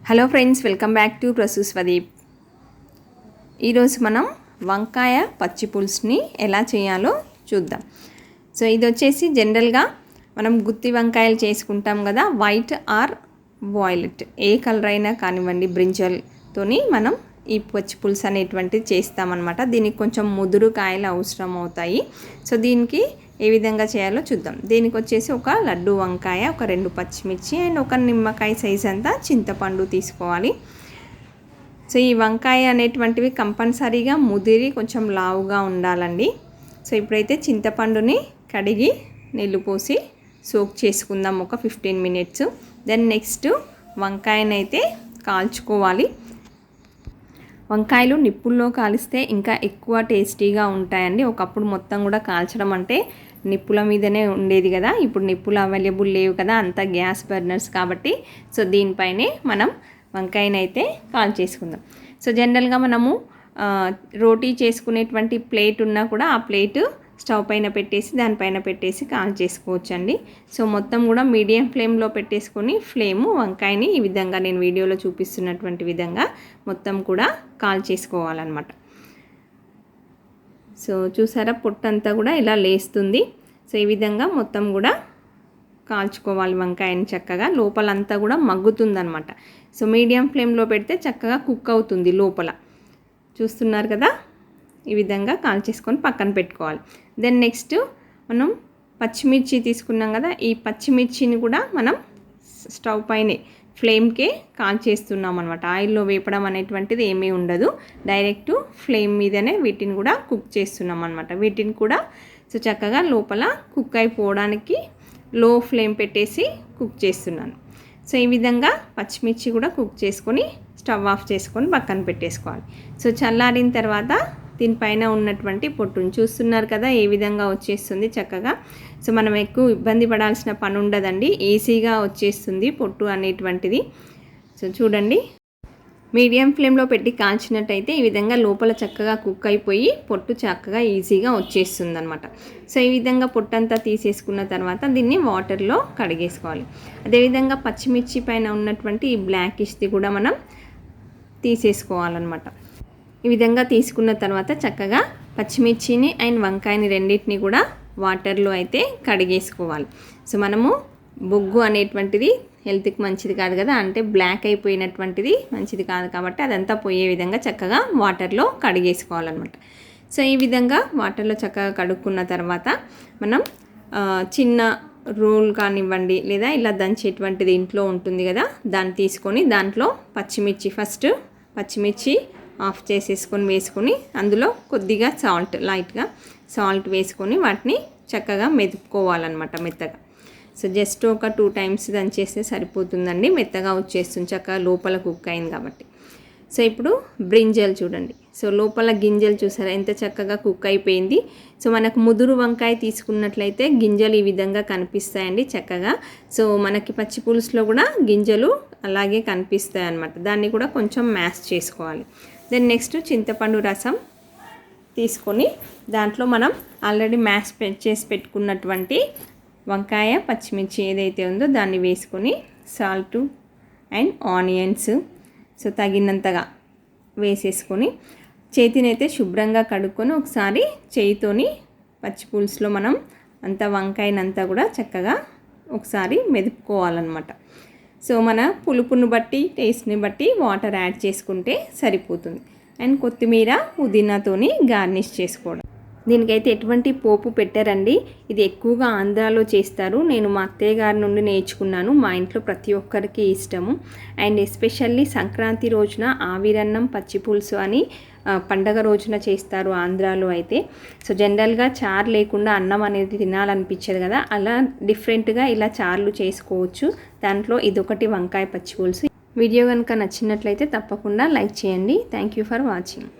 Hello friends, welcome back to PraSu Swadeep. ఈరోజు మనం వంకాయ పచ్చి పులుసుని ఎలా చేయాలో చూద్దాం. సో ఇది వచ్చేసి జనరల్గా మనం గుత్తి వంకాయలు చేసుకుంటాం కదా, వైట్ ఆర్ వాయిలెట్ ఏ కలర్ అయినా కానివ్వండి, బ్రింజల్తోని మనం ఈ పచ్చి పులుసు అనేటువంటిది చేస్తామన్నమాట. దీనికి కొంచెం ముదురు కాయలు అవసరం అవుతాయి. సో దీనికి ఏ విధంగా చేయాలో చూద్దాం. దీనికి వచ్చేసి ఒక లడ్డు వంకాయ, ఒక 2 పచ్చిమిర్చి అండ్ ఒక నిమ్మకాయ సైజ్ అంతా చింతపండు తీసుకోవాలి. సో ఈ వంకాయ అనేటువంటివి కంపల్సరీగా ముదిరి కొంచెం లావుగా ఉండాలండి. సో ఇప్పుడైతే చింతపండుని కడిగి నీళ్ళు పోసి సోక్ చేసుకుందాం ఒక 15 మినిట్స్. దెన్ నెక్స్ట్ వంకాయనైతే కాల్చుకోవాలి. వంకాయలు నిప్పుల్లో కాలిస్తే ఇంకా ఎక్కువ టేస్టీగా ఉంటాయండి. ఒకప్పుడు మొత్తం కూడా కాల్చడం అంటే నిప్పుల మీదనే ఉండేది కదా, ఇప్పుడు నిప్పులు అవైలబుల్ లేవు కదా, అంతా గ్యాస్ బర్నర్స్ కాబట్టి సో దీనిపైనే మనం వంకాయనైతే కాల్చేసుకుందాం. సో జనరల్గా మనము రోటీ చేసుకునేటువంటి ప్లేట్ ఉన్నా కూడా ఆ ప్లేటు స్టవ్ పైన పెట్టేసి దానిపైన పెట్టేసి కాల్ చేసుకోవచ్చండి. సో మొత్తం కూడా మీడియం ఫ్లేమ్లో పెట్టేసుకొని వంకాయని ఈ విధంగా నేను వీడియోలో చూపిస్తున్నటువంటి విధంగా మొత్తం కూడా కాల్ చేసుకోవాలన్నమాట. సో చూసారా, పొట్టంతా కూడా ఇలా లేస్తుంది. సో ఈ విధంగా మొత్తం కూడా కాల్చుకోవాలి వంకాయని చక్కగా. లోపలంతా కూడా మగ్గుతుందన్నమాట. సో మీడియం ఫ్లేమ్లో పెడితే చక్కగా కుక్ అవుతుంది లోపల. చూస్తున్నారు కదా, ఈ విధంగా కాల్చేసుకొని పక్కన పెట్టుకోవాలి. దెన్ నెక్స్ట్ మనం పచ్చిమిర్చి తీసుకున్నాం కదా, ఈ పచ్చిమిర్చిని కూడా మనం స్టవ్ పైనే ఫ్లేమ్కే కాల్చేస్తున్నాం అనమాట. ఆయిల్లో వేపడం అనేటువంటిది ఏమీ ఉండదు, డైరెక్ట్ ఫ్లేమ్ మీదనే వీటిని కూడా కుక్ చేస్తున్నాం అనమాట. వీటిని కూడా సో చక్కగా లోపల కుక్ అయిపోవడానికి లో ఫ్లేమ్ పెట్టేసి కుక్ చేస్తున్నాను. సో ఈ విధంగా పచ్చిమిర్చి కూడా కుక్ చేసుకొని స్టవ్ ఆఫ్ చేసుకొని పక్కన పెట్టేసుకోవాలి. సో చల్లారిన తర్వాత దీనిపైన ఉన్నటువంటి పొట్టును చూస్తున్నారు కదా, ఏ విధంగా వచ్చేస్తుంది చక్కగా. సో మనం ఎక్కువ ఇబ్బంది పడాల్సిన పని ఉండదండి, ఈజీగా వచ్చేస్తుంది పొట్టు అనేటువంటిది. సో చూడండి, మీడియం ఫ్లేమ్లో పెట్టి కాల్చినట్టయితే ఈ విధంగా లోపల చక్కగా కుక్ అయిపోయి పొట్టు చక్కగా ఈజీగా వచ్చేస్తుంది అనమాట. సో ఈ విధంగా పొట్టంతా తీసేసుకున్న తర్వాత దీన్ని వాటర్లో కడిగేసుకోవాలి. అదేవిధంగా పచ్చిమిర్చి పైన ఉన్నటువంటి ఈ బ్లాకిష్ది కూడా మనం తీసేసుకోవాలన్నమాట. ఈ విధంగా తీసుకున్న తర్వాత చక్కగా పచ్చిమిర్చిని అండ్ వంకాయని రెండింటిని కూడా వాటర్లో అయితే కడిగేసుకోవాలి. సో మనము బొగ్గు అనేటువంటిది హెల్త్కి మంచిది కాదు కదా, అంటే బ్లాక్ అయిపోయినటువంటిది మంచిది కాదు కాబట్టి అదంతా పోయే విధంగా చక్కగా వాటర్లో కడిగేసుకోవాలన్నమాట. సో ఈ విధంగా వాటర్లో చక్కగా కడుక్కున్న తర్వాత మనం చిన్న రోల్ కానివ్వండి లేదా ఇలా దంచేటువంటిది ఇంట్లో ఉంటుంది కదా, దాన్ని తీసుకొని దాంట్లో పచ్చిమిర్చి ఆఫ్ చేసేసుకొని వేసుకొని అందులో కొద్దిగా లైట్గా సాల్ట్ వేసుకొని వాటిని చక్కగా మెదుపుకోవాలన్నమాట మెత్తగా. సో జస్ట్ ఒక 2 టైమ్స్ దంచేస్తే సరిపోతుందండి, మెత్తగా వచ్చేస్తుంది చక్కగా లోపల కుక్ అయింది కాబట్టి. సో ఇప్పుడు బ్రింజల్ చూడండి, సో లోపల గింజలు చూసారా ఎంత చక్కగా కుక్ అయిపోయింది. సో మనకు ముదురు వంకాయ తీసుకున్నట్లయితే గింజలు ఈ విధంగా కనిపిస్తాయండి చక్కగా. సో మనకి పచ్చి పులుసులో కూడా గింజలు అలాగే కనిపిస్తాయి అన్నమాట. దాన్ని కూడా కొంచెం మ్యాష్ చేసుకోవాలి. దెన్ నెక్స్ట్ చింతపండు రసం తీసుకొని దాంట్లో మనం ఆల్రెడీ మ్యాష్ చేసి పెట్టుకున్నటువంటి వంకాయ పచ్చిమిర్చి ఏదైతే ఉందో దాన్ని వేసుకొని సాల్ట్ అండ్ ఆనియన్స్ సో తగినంతగా వేసేసుకొని చేతినైతే శుభ్రంగా కడుక్కొని ఒకసారి చేయితోని పచ్చి పులుసులో మనం అంతా వంకాయనంతా కూడా చక్కగా ఒకసారి మెదుపుకోవాలన్నమాట. సో మన పులుపుని బట్టి టేస్ట్ని బట్టి వాటర్ యాడ్ చేసుకుంటే సరిపోతుంది. అండ్ కొత్తిమీర పుదీనాతోని గార్నిష్ చేసుకోవడం. దీనికైతే ఎటువంటి పోపు పెట్టారండి, ఇది ఎక్కువగా ఆంధ్రాలో చేస్తారు. నేను మా అత్తయ్య గారి నుండి నేర్చుకున్నాను. మా ఇంట్లో ప్రతి ఒక్కరికి ఇష్టము. అండ్ ఎస్పెషల్లీ సంక్రాంతి రోజున ఆవిరన్నం పచ్చి పులుసు అని పండగ రోజున చేస్తారు ఆంధ్రాలో అయితే. సో జనరల్గా చారు లేకుండా అన్నం అనేది తినాలనిపించదు కదా, అలా డిఫరెంట్గా ఇలా చారులు చేసుకోవచ్చు. దాంట్లో ఇదొకటి వంకాయ పచ్చి పులుసు. వీడియో కనుక నచ్చినట్లయితే తప్పకుండా లైక్ చేయండి. Thank you for watching.